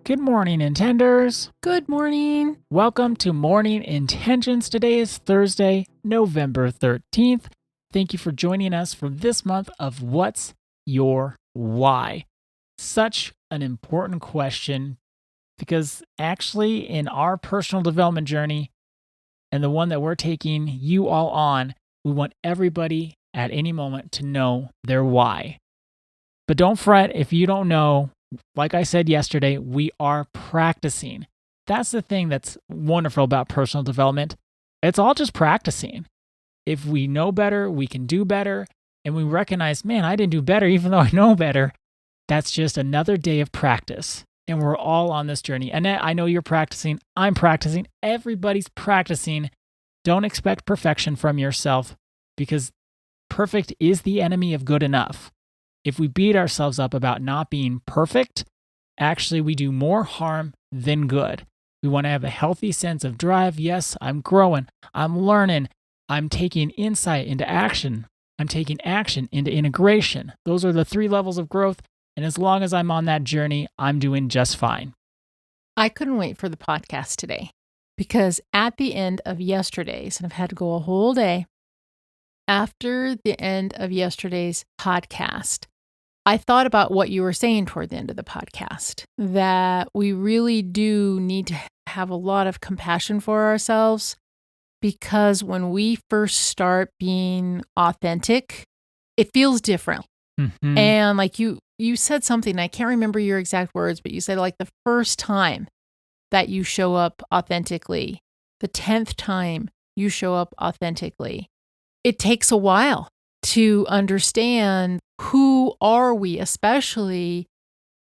Good morning, Intenders. Good morning. Welcome to Morning Intentions. Today is Thursday, November 13th. Thank you for joining us for this month of What's Your Why? Such an important question because actually in our personal development journey and the one that we're taking you all on, we want everybody at any moment to know their why. But don't fret if you don't know. Like I said yesterday, we are practicing. That's the thing that's wonderful about personal development. It's all just practicing. If we know better, we can do better. And we recognize, man, I didn't do better even though I know better. That's just another day of practice. And we're all on this journey. Annette, I know you're practicing. I'm practicing. Everybody's practicing. Don't expect perfection from yourself because perfect is the enemy of good enough. If we beat ourselves up about not being perfect, actually we do more harm than good. We want to have a healthy sense of drive. Yes, I'm growing. I'm learning. I'm taking insight into action. I'm taking action into integration. Those are the 3 levels of growth. And as long as I'm on that journey, I'm doing just fine. I couldn't wait for the podcast today because at the end of yesterday's, and I've had to go a whole day, after the end of yesterday's podcast, I thought about what you were saying toward the end of the podcast, that we really do need to have a lot of compassion for ourselves because when we first start being authentic, it feels different. Mm-hmm. And like you said something, I can't remember your exact words, but you said like the first time that you show up authentically, the 10th time you show up authentically, it takes a while to understand who are we, especially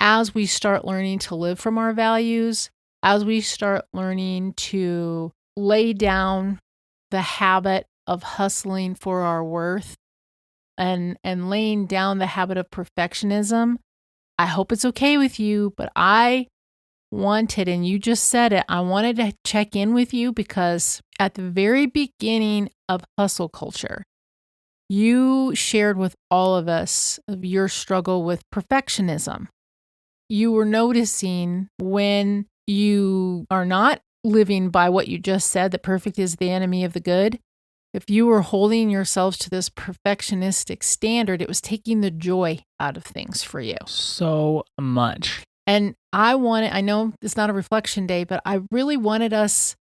as we start learning to live from our values, as we start learning to lay down the habit of hustling for our worth and laying down the habit of perfectionism. I hope it's okay with you, but I wanted, and you just said it, I wanted to check in with you because at the very beginning of hustle culture, you shared with all of us of your struggle with perfectionism. You were noticing when you are not living by what you just said, that perfect is the enemy of the good. If you were holding yourselves to this perfectionistic standard, it was taking the joy out of things for you. So much. And I know it's not a reflection day, but I really wanted us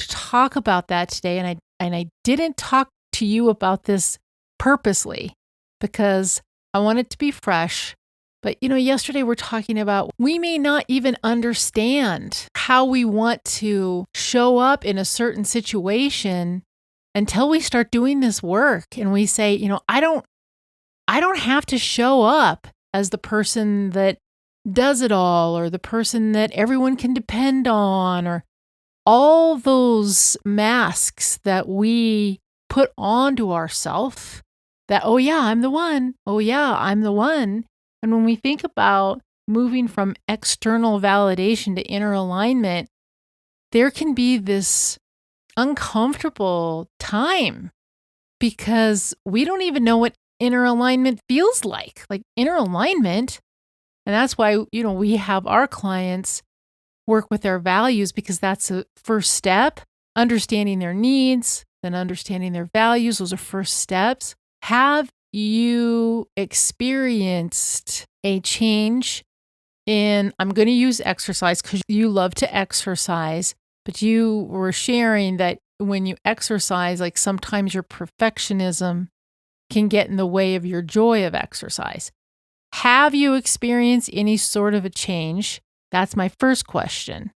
to talk about that today. And I didn't talk to you about this purposely because I want it to be fresh. But, yesterday we're talking about we may not even understand how we want to show up in a certain situation until we start doing this work and we say, I don't have to show up as the person that does it all or the person that everyone can depend on or all those masks that we put onto ourselves that, oh yeah, I'm the one. Oh yeah, I'm the one. And when we think about moving from external validation to inner alignment, there can be this uncomfortable time because we don't even know what inner alignment feels like inner alignment. And that's why, we have our clients work with their values because that's a first step, understanding their needs, then understanding their values. Those are first steps. Have you experienced a change in, I'm going to use exercise because you love to exercise, but you were sharing that when you exercise, like sometimes your perfectionism can get in the way of your joy of exercise. Have you experienced any sort of a change? That's my first question,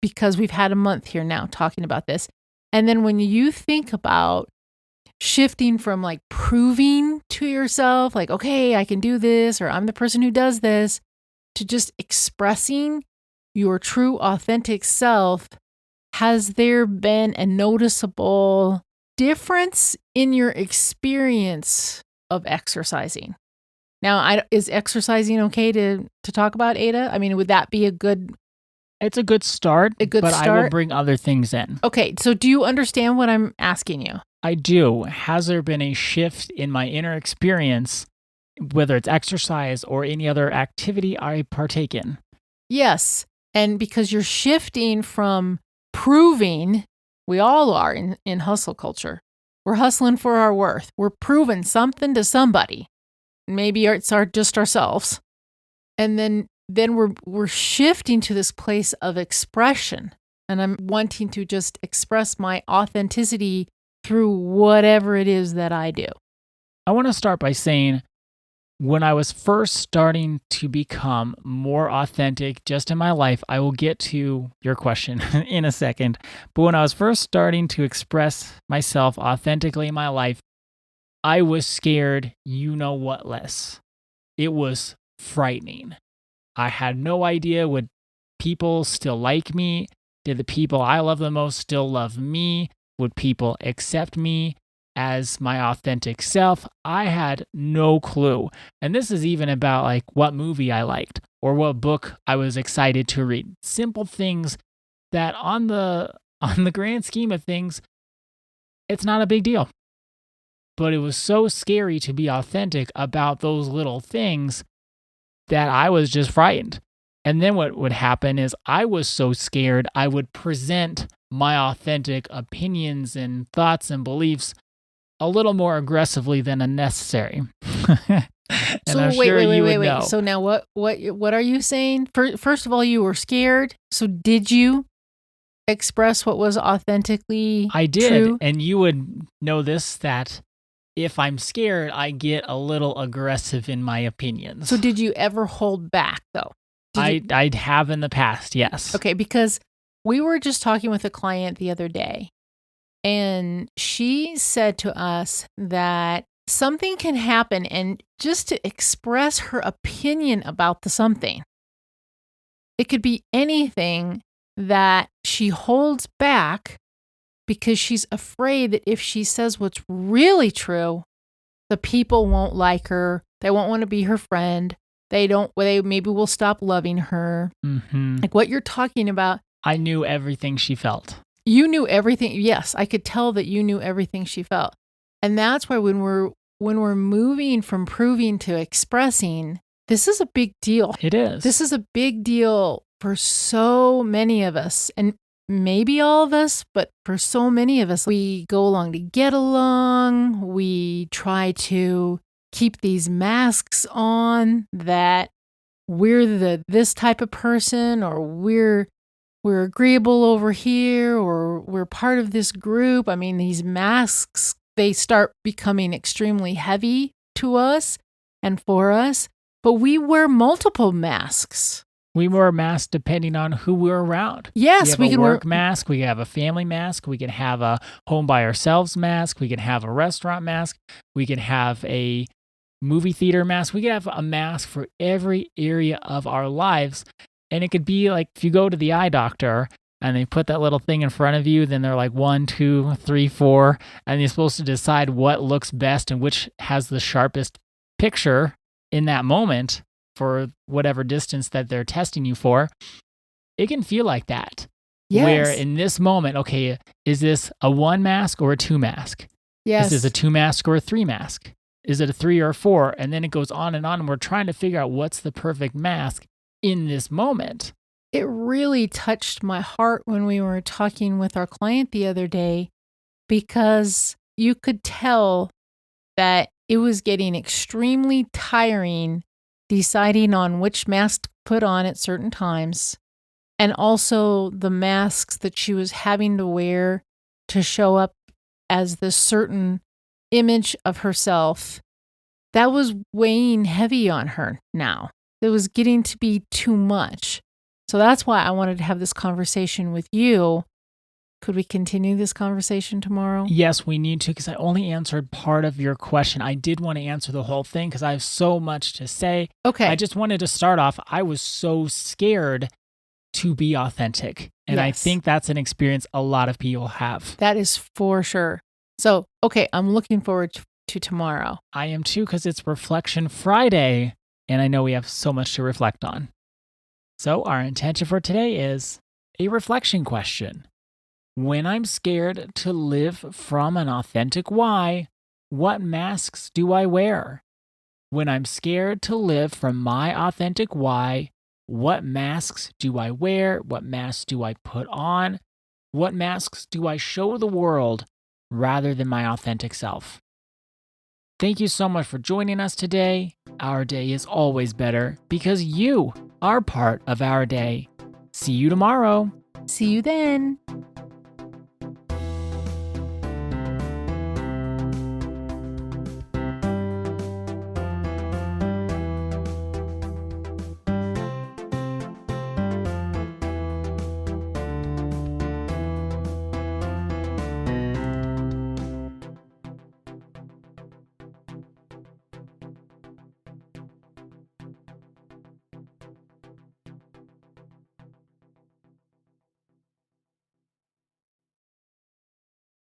because we've had a month here now talking about this. And then when you think about shifting from proving to yourself, okay, I can do this, or I'm the person who does this, to just expressing your true authentic self, has there been a noticeable difference in your experience of exercising? Now, is exercising okay to talk about, Ada? I mean, would that be a good... It's a good start, I will bring other things in. Okay, so do you understand what I'm asking you? I do. Has there been a shift in my inner experience, whether it's exercise or any other activity I partake in? Yes. And because you're shifting from proving, we all are in hustle culture. We're hustling for our worth. We're proving something to somebody. Maybe it's just ourselves. And then we're shifting to this place of expression. And I'm wanting to just express my authenticity through whatever it is that I do. I want to start by saying, when I was first starting to become more authentic just in my life, I will get to your question in a second. But when I was first starting to express myself authentically in my life, I was scared, you know what less. It was frightening. I had no idea, would people still like me? Did the people I love the most still love me? Would people accept me as my authentic self? I had no clue. And this is even about like what movie I liked or what book I was excited to read. Simple things that on the grand scheme of things, it's not a big deal. But it was so scary to be authentic about those little things that I was just frightened. And then what would happen is I was so scared, I would present my authentic opinions and thoughts and beliefs a little more aggressively than unnecessary. And So I'm wait, sure wait, wait, you wait, would wait. know. So now what are you saying? First of all, you were scared. So did you express what was authentically I did, true? and you would know this, that if I'm scared, I get a little aggressive in my opinions. So did you ever hold back though? Did you- I'd have in the past, yes. Okay, because we were just talking with a client the other day, and she said to us that something can happen, and just to express her opinion about the something, it could be anything that she holds back because she's afraid that if she says what's really true, the people won't like her. They won't want to be her friend. They maybe will stop loving her. Mm-hmm. Like what you're talking about. I knew everything she felt. You knew everything. Yes, I could tell that you knew everything she felt. And that's why when we're moving from proving to expressing, this is a big deal. It is. This is a big deal for so many of us, and maybe all of us, but for so many of us, we go along to get along. We try to keep these masks on that we're this type of person, or we're agreeable over here, or we're part of this group. I mean, these masks, they start becoming extremely heavy to us and for us, but we wear multiple masks. We wear masks depending on who we're around. Yes, we can have a wear work mask. We have a family mask. We can have a home by ourselves mask. We can have a restaurant mask. We can have a movie theater mask. We can have a mask for every area of our lives. And it could be like if you go to the eye doctor and they put that little thing in front of you, then they're like 1, 2, 3, 4, and you're supposed to decide what looks best and which has the sharpest picture in that moment for whatever distance that they're testing you for. It can feel like that. Yes. Where in this moment, okay, is this a 1 mask or a 2 mask? Yes. Is this a 2 mask or a 3 mask? Is it a 3 or a 4? And then it goes on, and we're trying to figure out what's the perfect mask in this moment. It really touched my heart when we were talking with our client the other day, because you could tell that it was getting extremely tiring deciding on which mask to put on at certain times, and also the masks that she was having to wear to show up as this certain image of herself. That was weighing heavy on her now. It was getting to be too much. So that's why I wanted to have this conversation with you. Could we continue this conversation tomorrow? Yes, we need to, because I only answered part of your question. I did want to answer the whole thing because I have so much to say. Okay. I just wanted to start off. I was so scared to be authentic. And I Yes. think that's an experience a lot of people have. That is for sure. So, okay, I'm looking forward to tomorrow. I am too, because it's Reflection Friday, and I know we have so much to reflect on. So our intention for today is a reflection question. When I'm scared to live from an authentic why, what masks do I wear? When I'm scared to live from my authentic why, What masks do I wear? What masks do I put on? What masks do I show the world rather than my authentic self? Thank you so much for joining us today. Our day is always better because you are part of our day. See you tomorrow. See you then.